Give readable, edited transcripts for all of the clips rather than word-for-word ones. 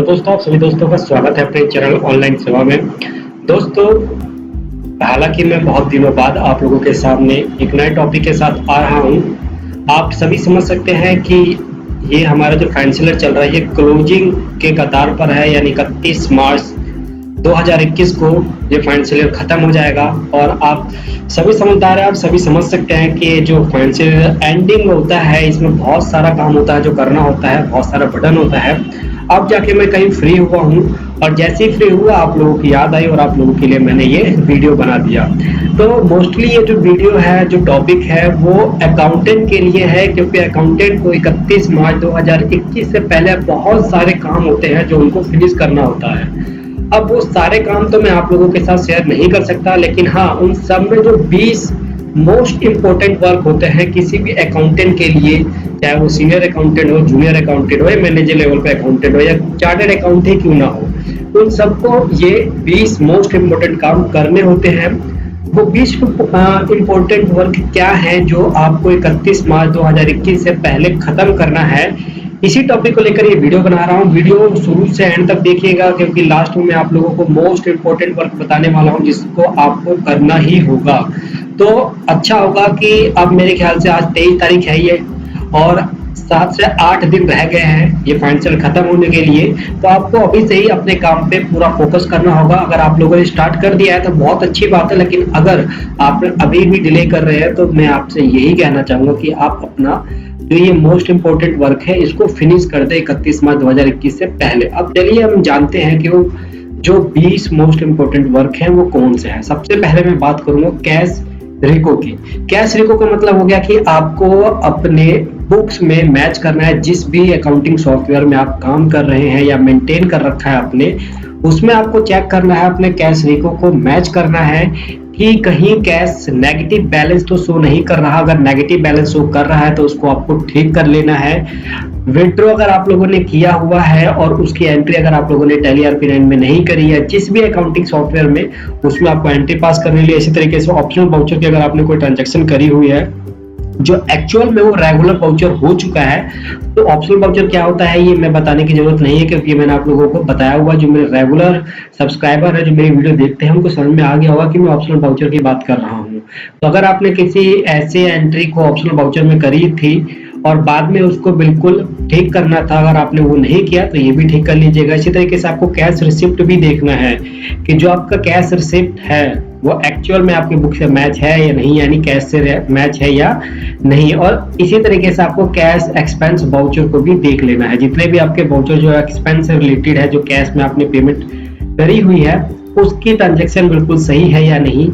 दोस्तों, आप सभी दोस्तों का स्वागत है अपने चैनल ऑनलाइन सेवा में। दोस्तों, हालांकि मैं बहुत दिनों बाद आप लोगों के सामने एक नए टॉपिक के साथ आ रहा हूं। आप सभी समझ सकते हैं कि ये हमारा जो फाइनेंशियल चल रहा है ये क्लोजिंग के कतार पर है, यानी 31 मार्च 2021 को ये फाइनेंशियल खत्म हो जाएगा। और आप सभी समझदार हैं, आप सभी समझ सकते हैं कि जो फाइनेंशियल एंडिंग होता है इसमें बहुत सारा काम होता है जो करना होता है, बहुत सारा बटन होता है। अब जाके मैं कहीं फ्री हुआ हूँ और जैसे ही फ्री हुआ आप लोगों की याद आई और आप लोगों के लिए मैंने ये वीडियो बना दिया। तो मोस्टली ये जो वीडियो है, जो टॉपिक है वो अकाउंटेंट के लिए है, क्योंकि अकाउंटेंट को 31 मार्च 2021 से पहले बहुत सारे काम होते हैं जो उनको फिनिश करना होता है। अब वो सारे काम तो मैं आप लोगों के साथ शेयर नहीं कर सकता, लेकिन हाँ, उन सब में जो 20 मोस्ट इम्पोर्टेंट वर्क होते हैं किसी भी अकाउंटेंट के लिए, चाहे वो सीनियर अकाउंटेंट हो, जूनियर अकाउंटेंट हो या मैनेजर लेवल पे अकाउंटेंट हो या चार्टर्ड अकाउंटेंट ही क्यों ना हो, उन सबको ये 20 मोस्ट इम्पोर्टेंट काम करने होते हैं। वो 20 इम्पोर्टेंट वर्क क्या है जो आपको 31 मार्च 2021 से पहले खत्म करना है, इसी टॉपिक को लेकर ये वीडियो बना रहा हूँ। वीडियो शुरू से एंड तक देखिएगा, क्योंकि लास्ट में मैं आप लोगों को मोस्ट इम्पोर्टेंट वर्क बताने वाला हूँ जिसको आपको करना ही होगा। तो अच्छा होगा कि अब मेरे ख्याल से आज 23 तारीख है ये, और 7 से 8 दिन रह गए हैं ये फाइनेंशियल खत्म होने के लिए। तो आपको अभी से ही अपने काम पे पूरा फोकस करना होगा। अगर आप लोगों ने स्टार्ट कर दिया है तो बहुत अच्छी बात है, लेकिन अगर आप अभी भी डिले कर रहे हैं तो मैं आपसे यही कहना चाहूंगा कि आप अपना जो ये मोस्ट इम्पोर्टेंट वर्क है इसको फिनिश कर दे 31 मार्च 2021 से पहले। अब चलिए हम जानते हैं कि वो जो 20 मोस्ट इम्पोर्टेंट वर्क हैं वो कौन से हैं। सबसे पहले मैं बात करूंगा कैश रिको की। कैश रिको का मतलब हो गया कि आपको अपने बुक्स में मैच करना है, जिस भी अकाउंटिंग सॉफ्टवेयर में आप काम कर रहे हैं या मेंटेन कर रखा है अपने, उसमें आपको चेक करना है, अपने कैश रिको को मैच करना है कि कहीं कैश नेगेटिव बैलेंस तो शो नहीं कर रहा। अगर नेगेटिव बैलेंस शो कर रहा है तो उसको आपको ठीक कर लेना है। विड्रॉ अगर आप लोगों ने किया हुआ है और उसकी एंट्री अगर आप लोगों ने टैली ERP9 में नहीं करी है, जिस भी अकाउंटिंग सॉफ्टवेयर में, उसमें आपको एंट्री पास करने के लिए इसी तरीके से ऑप्शनल वाउचर की अगर आपने कोई ट्रांजैक्शन करी हुई है जो एक्चुअल में वो रेगुलर वाउचर हो चुका है, तो ऑप्शनल वाउचर क्या होता है ये मैं बताने की जरूरत नहीं है, क्योंकि मैंने आप लोगों को बताया हुआ। जो मेरे रेगुलर सब्सक्राइबर है जो मेरी वीडियो देखते हैं उनको समझ में आ गया होगा कि मैं ऑप्शनल वाउचर की बात कर रहा हूँ। तो अगर आपने किसी ऐसे एंट्री को ऑप्शनल वाउचर में करी थी और बाद में उसको बिल्कुल ठीक करना था, अगर आपने वो नहीं किया तो ये भी ठीक कर लीजिएगा। इसी तरीके से आपको कैश रिसिप्ट भी देखना है कि जो आपका कैश रिसिप्ट है वो एक्चुअल में आपकी बुक से मैच है या नहीं, यानी कैश से मैच है या नहीं। और इसी तरीके से आपको कैश एक्सपेंस वाउचर को भी देख लेना है। जितने भी आपके वाउचर जो एक्सपेंस से रिलेटेड है, जो कैश में आपने पेमेंट करी हुई है, उसकी ट्रांजेक्शन बिल्कुल सही है या नहीं।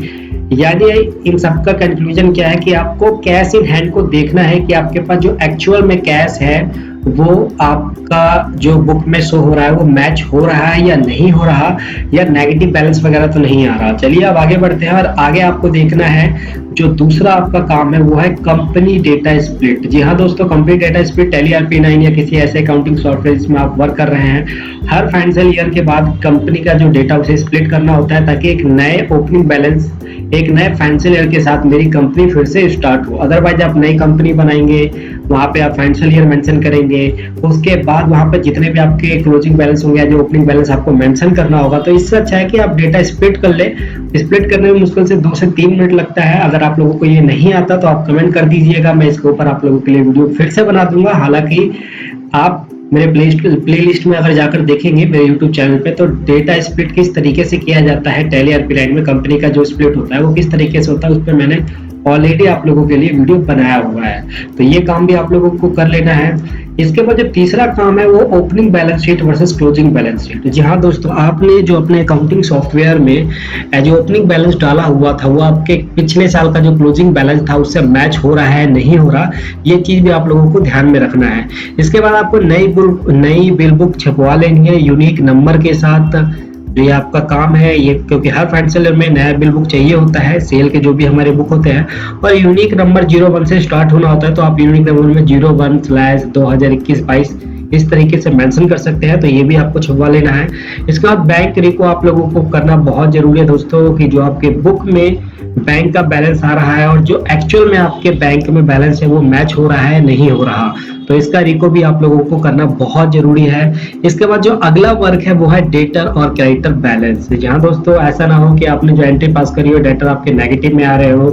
यानी इन सबका कंक्लूजन क्या है कि आपको कैश इन हैंड को देखना है कि आपके पास जो एक्चुअल में कैश है वो आपका जो बुक में शो हो रहा है वो मैच हो रहा है या नहीं हो रहा, या नेगेटिव बैलेंस वगैरह तो नहीं आ रहा। चलिए अब आगे बढ़ते हैं और आगे आपको देखना है जो दूसरा आपका काम है वो है कंपनी डेटा स्प्लिट। जी हाँ दोस्तों, company data split tally ERP9 या किसी ऐसे अकाउंटिंग सॉफ्टवेयर जिसमें आप वर्क कर रहे हैं, हर फाइनेंशियल ईयर के बाद कंपनी का जो डेटा उसे स्प्लिट करना होता है ताकि एक नए ओपनिंग बैलेंस, एक नए फाइनेंशियल ईयर के साथ मेरी कंपनी फिर से स्टार्ट हो। अदरवाइज आप नई कंपनी बनाएंगे, वहां पे आप फाइनेंशियल ईयर मेंशन करेंगे, उसके बाद वहां पे जितने भी आपके क्लोजिंग बैलेंस होंगे, जो ओपनिंग बैलेंस आपको मेंशन करना होगा। तो इससे अच्छा है कि आप डेटा स्प्लिट कर ले। स्प्लिट करने में मुश्किल से 2 से 3 मिनट लगता है। अगर आप लोगों को ये नहीं आता तो आप कमेंट कर दीजिएगा, मैं इसके ऊपर आप लोगों के लिए वीडियो फिर से बना दूंगा। हालांकि आप मेरे प्लेलिस्ट में अगर जाकर देखेंगे मेरे YouTube चैनल पे, तो डेटा स्प्लिट किस तरीके से किया जाता है टैली ERP9 में, कंपनी का जो स्प्लिट होता है वो किस तरीके से होता है, उस पर मैंने ऑलरेडी आप लोगों के लिए वीडियो बनाया हुआ है। तो ये काम भी आप लोगों को कर लेना है। इसके बाद जो तीसरा काम है वो opening balance sheet versus closing balance sheet. जी हाँ दोस्तों, आपने जो अपने अकाउंटिंग सॉफ्टवेयर में जो ओपनिंग बैलेंस डाला हुआ था वो आपके पिछले साल का जो क्लोजिंग बैलेंस था उससे मैच हो रहा है नहीं हो रहा, ये चीज भी आप लोगों को ध्यान में रखना है। इसके बाद आपको नई बिल बुक छपवा लेनी है यूनिक नंबर के साथ। जो ये आपका काम है ये, क्योंकि हर फाइनेंशियल में नया बिल बुक चाहिए होता है, सेल के जो भी हमारे बुक होते हैं, और यूनिक नंबर 01 से स्टार्ट होना होता है। तो आप यूनिक नंबर में 01/2021-22 इस तरीके से मेंशन कर सकते हैं। तो ये भी आपको छपवा लेना है। इसके बाद बैंक रिको आप लोगों को करना बहुत जरूरी है दोस्तों, कि जो आपके बुक में बैंक का बैलेंस आ रहा है और जो एक्चुअल में आपके बैंक में बैलेंस है वो मैच हो रहा है नहीं हो रहा। तो तो इसका रिको भी आप लोगों को करना बहुत जरूरी है। इसके बाद जो अगला वर्क है वो है डेटर और क्रेडिटर बैलेंस। जहाँ दोस्तों ऐसा ना हो कि आपने जो एंट्री पास करी हो डेटर आपके नेगेटिव में आ रहे हो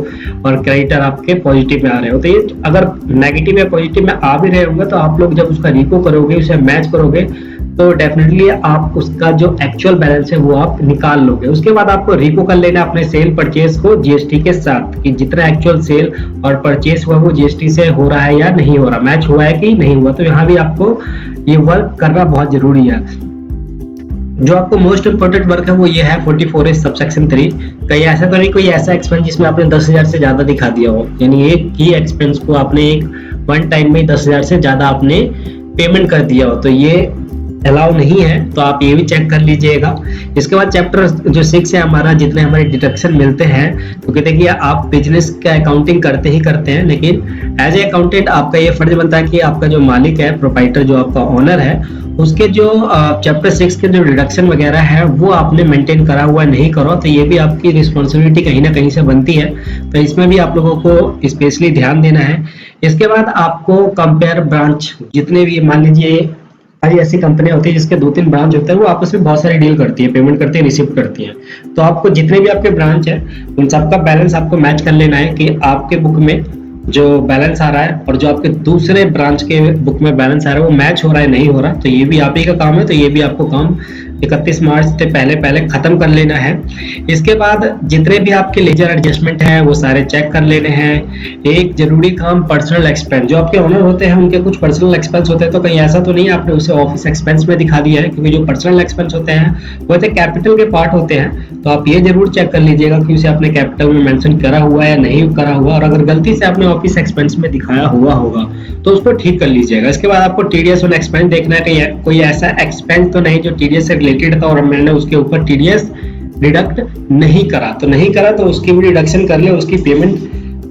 और क्रेडिटर आपके पॉजिटिव में आ रहे हो। तो ये अगर नेगेटिव या पॉजिटिव में आ भी रहे होंगे तो आप लोग जब उसका रिको करोगे, उसे मैच करोगे, तो डेफिनेटली आप उसका जो एक्चुअल बैलेंस है वो आप निकाल लोगे। उसके बाद आपको रिको कर लेना अपने सेल परचेज को जीएसटी के साथ कि जितना एक्चुअल सेल और परचेज हुआ वो जीएसटी से हो रहा है या नहीं हो रहा, मैच हुआ है कि नहीं हुआ। तो यहाँ भी आपको ये वर्क करना बहुत जरूरी है। जो आपको मोस्ट इंपोर्टेंट वर्क है वो ये है 44A सबसेक्शन 3। कहीं ऐसा तो नहीं कोई ऐसा एक्सपेंस जिसमें आपने 10,000 से ज्यादा दिखा दिया हो, यानी एक ही एक्सपेंस को आपने एक वन टाइम में 10,000 से ज्यादा आपने पेमेंट कर दिया हो, तो ये अलाउ नहीं है। तो आप ये भी चेक कर लीजिएगा। इसके बाद चैप्टर जो 6 है हमारा, जितने हमारे डिडक्शन मिलते हैं, क्योंकि देखिए आप बिजनेस का अकाउंटिंग करते ही करते हैं, लेकिन एज ए अकाउंटेंट आपका ये फर्ज बनता है कि आपका जो मालिक है, प्रोप्राइटर जो आपका ओनर है, उसके जो चैप्टर 6 के जो डिडक्शन वगैरह है वो आपने मेंटेन करा हुआ नहीं करो, तो ये भी आपकी रिस्पॉन्सिबिलिटी कहीं ना कहीं से बनती है। तो इसमें भी आप लोगों को स्पेशली ध्यान देना है। इसके बाद आपको कंपेयर ब्रांच, जितने भी मान लीजिए सारी ऐसी कंपनियां होती है जिसके 2-3 ब्रांच होते हैं, वो आपस में बहुत सारी डील करती है, पेमेंट करती है, रिसीव करती है। तो आपको जितने भी आपके ब्रांच है उन सबका बैलेंस आपको मैच कर लेना है कि आपके बुक में जो बैलेंस आ रहा है और जो आपके दूसरे ब्रांच के बुक में बैलेंस आ रहा है वो मैच हो रहा है नहीं हो रहा। तो ये भी आप ही का काम है, तो ये भी आपको काम 31 मार्च से पहले खत्म कर लेना है। इसके बाद जितने भी आपके लेजर एडजस्टमेंट हैं वो सारे चेक कर लेने हैं। एक जरूरी काम पर्सनल एक्सपेंस, जो आपके ओनर होते हैं उनके कुछ पर्सनल एक्सपेंस होते हैं, तो कहीं ऐसा तो नहीं आपने उसे ऑफिस एक्सपेंस में दिखा दिया है, क्योंकि जो पर्सनल एक्सपेंस होते हैं वो कैपिटल के पार्ट होते हैं। तो आप ये जरूर चेक कर लीजिएगा कि उसे आपने कैपिटल में मेंशन करा हुआ है या नहीं करा हुआ, और अगर गलती से आपने ऑफिस एक्सपेंस में दिखाया हुआ होगा तो उसको ठीक कर लीजिएगा। इसके बाद आपको टीडीएस और एक्सपेंस देखना है कि कोई ऐसा एक्सपेंस तो नहीं जो टीडीएस से रिलेटेड था और मैंने उसके ऊपर टीडीएस डिडक्ट नहीं करा, तो नहीं करा तो उसकी भी डिडक्शन कर ले, उसकी पेमेंट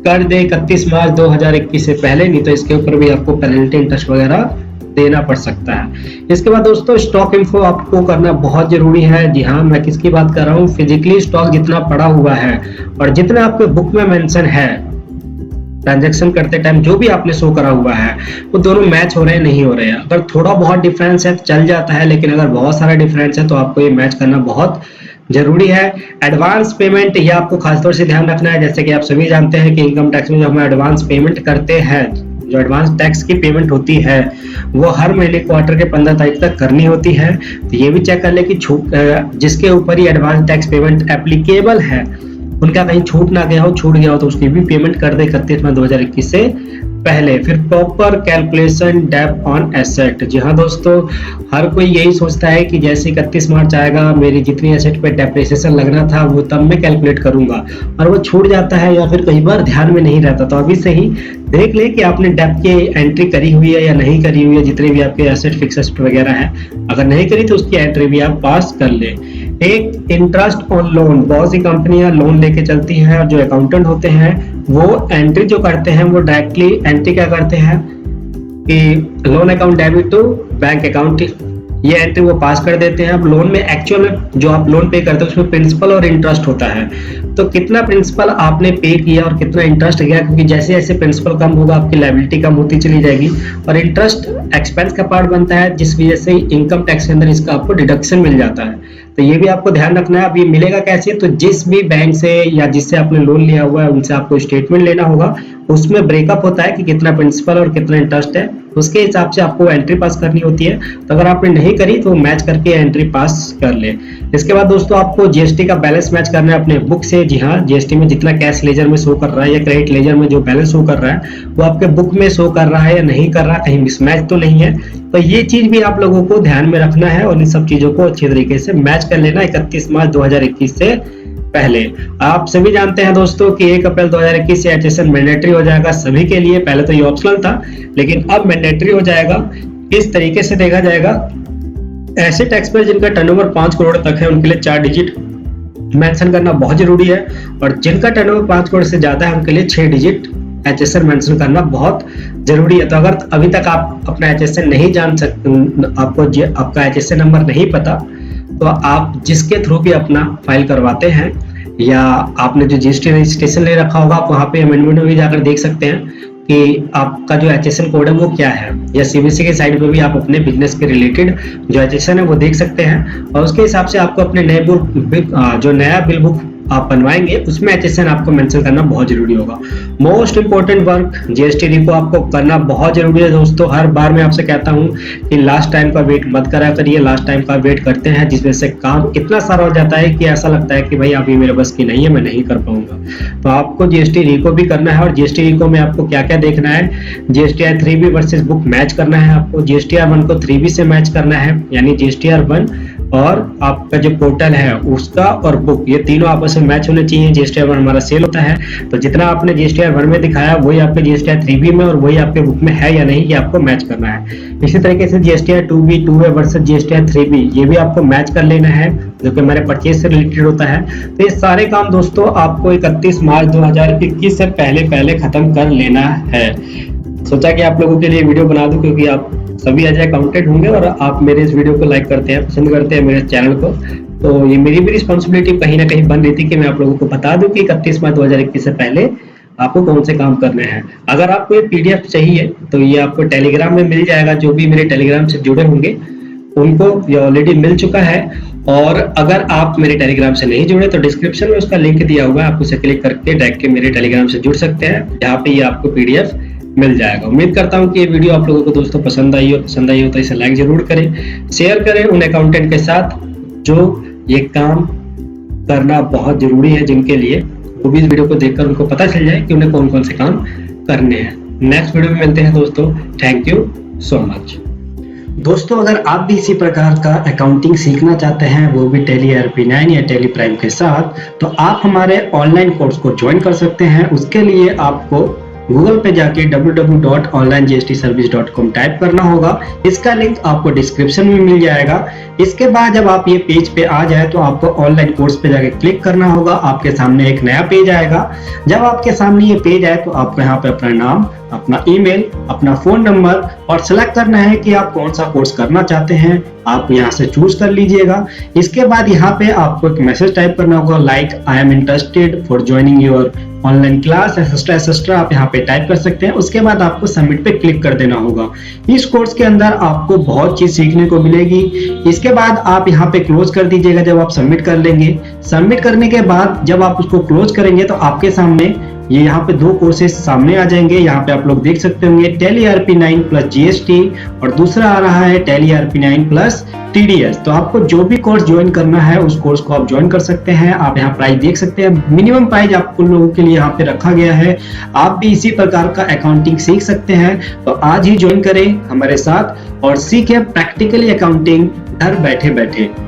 कर दे 31 मार्च 2021 से पहले, नहीं तो इसके ऊपर भी आपको पेनल्टी इंटरेस्ट वगैरह देना पड़ सकता है। इसके बाद दोस्तों स्टॉक इन्फो आपको करना बहुत जरूरी है। जी हाँ, मैं किसकी बात कर रहा हूँ, फिजिकली स्टॉक जितना पड़ा हुआ है और जितना आपके बुक में मेंशन है ट्रांजैक्शन करते टाइम जो भी आपने शो करा हुआ है वो दोनों मैच हो रहे हैं नहीं हो रहे हैं। अगर थोड़ा बहुत डिफरेंस है तो चल जाता है, लेकिन अगर बहुत सारा डिफरेंस है तो आपको ये मैच करना बहुत जरूरी है। एडवांस पेमेंट ये आपको खासतौर से ध्यान रखना है। जैसे कि आप सभी जानते हैं कि इनकम टैक्स में जब हम एडवांस पेमेंट करते हैं, जो एडवांस टैक्स की पेमेंट होती है वो हर महीने क्वार्टर के 15 तारीख तक करनी होती है। तो ये भी चेक कर ले कि जिसके ऊपर ही एडवांस टैक्स पेमेंट एप्लीकेबल है उनका कहीं छूट ना गया हो, छूट गया हो तो उसकी भी पेमेंट कर दे 31 मई 2021 से पहले। फिर प्रॉपर कैलकुलेशन डेब्ट ऑन एसेट। जी हाँ दोस्तों, हर कोई यही सोचता है कि जैसे 31 मार्च आएगा मेरी जितनी एसेट पे डेप्रिसिएशन लगना था वो तब मैं कैलकुलेट करूंगा, और वो छूट जाता है या फिर कई बार ध्यान में नहीं रहता। तो अभी से ही देख ले कि आपने डेप्ट की एंट्री करी हुई है या नहीं करी हुई है, जितने भी आपके एसेट फिक्स एसेट वगैरह है। अगर नहीं करी तो उसकी एंट्री भी आप पास कर ले। एक इंटरेस्ट ऑन लोन, बहुत सी कंपनियां लोन लेके चलती हैं और जो अकाउंटेंट होते हैं वो एंट्री जो करते हैं वो डायरेक्टली एंट्री क्या करते हैं कि loan account debit to bank account, ये एंट्री वो पास कर देते हैं। अब लोन में एक्चुअल में जो आप लोन पे करते हैं उसमें प्रिंसिपल और इंटरेस्ट होता है, तो कितना प्रिंसिपल आपने पे किया और कितना इंटरेस्ट गया, क्योंकि जैसे जैसे प्रिंसिपल कम होगा आपकी लायबिलिटी कम होती चली जाएगी, और इंटरेस्ट एक्सपेंस का पार्ट बनता है जिस वजह से इनकम टैक्स के अंदर इसका आपको डिडक्शन मिल जाता है। तो ये भी आपको ध्यान रखना है। अब ये मिलेगा कैसे, तो जिस भी बैंक से या जिससे आपने लोन लिया हुआ है उनसे आपको स्टेटमेंट लेना होगा, उसमें ब्रेकअप होता है कि कितना प्रिंसिपल और कितना इंटरेस्ट है, उसके हिसाब से आपको एंट्री पास करनी होती है। तो अगर आपने नहीं करी तो मैच करके एंट्री पास कर ले। इसके बाद दोस्तों आपको जीएसटी का बैलेंस मैच करना है अपने बुक से। जी हाँ, जीएसटी में जितना कैश लेजर में शो कर रहा है या क्रेडिट लेजर में जो बैलेंस शो कर रहा है वो आपके बुक में शो कर रहा है या नहीं कर रहा, कहीं मिसमैच तो नहीं है। तो ये चीज भी आप लोगों को ध्यान में रखना है और इन सब चीजों को अच्छी तरीके से मैच कर लेना 31 मार्च 2021 से पहले। आप सभी जानते हैं दोस्तों कि 1 अप्रैल 2021 से एचएसएन मैंडेटरी हो जाएगा सभी के लिए। पहले तो ये ऑप्शनल था लेकिन अब मैंडेटरी हो जाएगा। इस तरीके से देखा जाएगा, ऐसे टैक्स पेयर जिनका टर्नओवर 5 करोड़ तक है उनके लिए 4 डिजिट मेंशन करना बहुत जरूरी है, और जिनका टर्नओवर 5 करोड़ से ज्यादा है उनके लिए 6 डिजिट एचएसएन मेंशन करना बहुत जरूरी है। तो अगर अभी तक आप अपना एचएसएन नहीं जान सकते, आपको आपका एचएसएन नंबर नहीं पता, तो आप जिसके थ्रू भी अपना फाइल करवाते हैं या आपने जो जीएसटी रजिस्ट्रेशन ले रखा होगा आप वहाँ पे अमेंडमेंट में भी जाकर देख सकते हैं। कि आपका जो एचएसएन कोड है वो क्या है, या सीबीएसई के साइड पे भी आप अपने बिजनेस के रिलेटेड जो एचएसएन है वो देख सकते हैं, और उसके हिसाब से आपको अपने नए जो नया बिल बुक आप बनवाएंगे उसमें एचएसएन आपको मेंशन करना बहुत जरूरी होगा। मोस्ट इंपॉर्टेंट वर्क जीएसटी रिको आपको करना बहुत जरूरी है दोस्तों। हर बार मैं आपसे कहता हूं कि लास्ट टाइम का वेट मत करा करिए, लास्ट टाइम का वेट करते हैं जिस वजह से काम इतना सारा हो जाता है कि ऐसा लगता है कि भाई अभी मेरे बस की नहीं है, मैं नहीं कर पाऊंगा। तो आपको जीएसटी रिको भी करना है, और जीएसटी रिको में आपको क्या क्या देखना है, GSTR 3B versus book match करना है, आपको जीएसटीआर 1 को 3B से मैच करना है, यानी जीएसटीआर 1 और आपका जो पोर्टल है उसका और बुक, ये तीनों आपस में मैच होने चाहिए। जीएसटीआर 1 हमारा सेल होता है, तो जितना आपने जीएसटीआर 1 में दिखाया वही आपके जीएसटीआर 3B में और वही आपके बुक में है या नहीं, ये आपको मैच करना है। इसी तरीके से GSTR 2B 2A versus GSTR 3B, ये भी आपको मैच कर लेना है, जो कि हमारे परचेज से रिलेटेड होता है। तो ये सारे काम दोस्तों आपको 31 मार्च 2021 से पहले खत्म कर लेना है। सोचा कि आप लोगों के लिए वीडियो बना दूं, क्योंकि आप सभी एज अकाउंटेंट होंगे और आप मेरे इस वीडियो को लाइक करते हैं, पसंद करते हैं मेरे चैनल को, तो ये मेरी भी रिस्पॉन्सिबिलिटी कहीं ना कहीं बन रही थी कि मैं आप लोगों को बता दूं कि 31 मार्च 2021 से पहले आपको कौन से काम करने हैं। अगर आपको ये पीडीएफ चाहिए तो ये आपको टेलीग्राम में मिल जाएगा, जो भी मेरे टेलीग्राम से जुड़े होंगे उनको ये ऑलरेडी मिल चुका है। और अगर आप मेरे टेलीग्राम से नहीं जुड़े तो डिस्क्रिप्शन में उसका लिंक दिया हुआ है, आप उसे क्लिक करके डायरेक्ट के मेरे टेलीग्राम से जुड़ सकते हैं, जहाँ पे ये आपको पीडीएफ मिल जाएगा। उम्मीद करता हूँ कि ये वीडियो आप लोगों को दोस्तों पसंद आई हो तो इसे लाइक जरूर करें, शेयर करें उन अकाउंटेंट के साथ जो ये काम करना बहुत जरूरी है, जिनके लिए वो भी इस वीडियो को देखकर उनको पता चल जाए कि उन्हें कौन कौन से काम करने हैं। नेक्स्ट वीडियो में मिलते हैं दोस्तों, थैंक यू सो मच। दोस्तों अगर आप भी इसी प्रकार का अकाउंटिंग सीखना चाहते हैं, वो भी टैली ERP9 या टैली प्राइम के साथ, तो आप हमारे ऑनलाइन कोर्स को ज्वाइन कर सकते हैं। उसके लिए आपको गूगल पे जाके www.onlinegstservice.com टाइप करना होगा। इसका लिंक आपको डिस्क्रिप्शन में मिल जाएगा। इसके बाद जब आप ये पेज पे आ जाए तो आपको ऑनलाइन कोर्स पे जाके क्लिक करना होगा। आपके सामने एक नया पेज आएगा। जब आपके सामने ये पेज आए तो आपको यहाँ पे अपना नाम, अपना ईमेल, अपना फोन नंबर और सिलेक्ट करना है कि आप कौन सा कोर्स करना चाहते हैं। आप यहाँ से चूज कर लीजिएगा। इसके बाद यहाँ पे आपको एक मैसेज टाइप करना होगा, like I am interested for joining your online class etcetera आप यहाँ पे टाइप कर सकते हैं। उसके बाद आपको सबमिट पे क्लिक कर देना होगा। इस कोर्स के अंदर आपको बहुत चीज सीखने को मिलेगी। इसके बाद आप यहाँ पे क्लोज कर दीजिएगा जब आप सबमिट कर लेंगे। सबमिट करने के बाद जब आप उसको क्लोज करेंगे तो आपके सामने ये यहाँ पे दो कोर्सेज सामने आ जाएंगे। यहाँ पे आप लोग देख सकते होंगे टैली ERP9 प्लस जीएसटी और दूसरा आ रहा है टैली ERP9 प्लस TDS। तो आपको जो भी कोर्स ज्वाइन करना है उस कोर्स को आप ज्वाइन कर सकते हैं। आप यहाँ प्राइस देख सकते हैं, मिनिमम प्राइस आपको लोगों के लिए यहाँ पे रखा गया है। आप भी इसी प्रकार का अकाउंटिंग सीख सकते हैं, तो आज ही ज्वाइन करें हमारे साथ और सीखें प्रैक्टिकली अकाउंटिंग घर बैठे बैठे।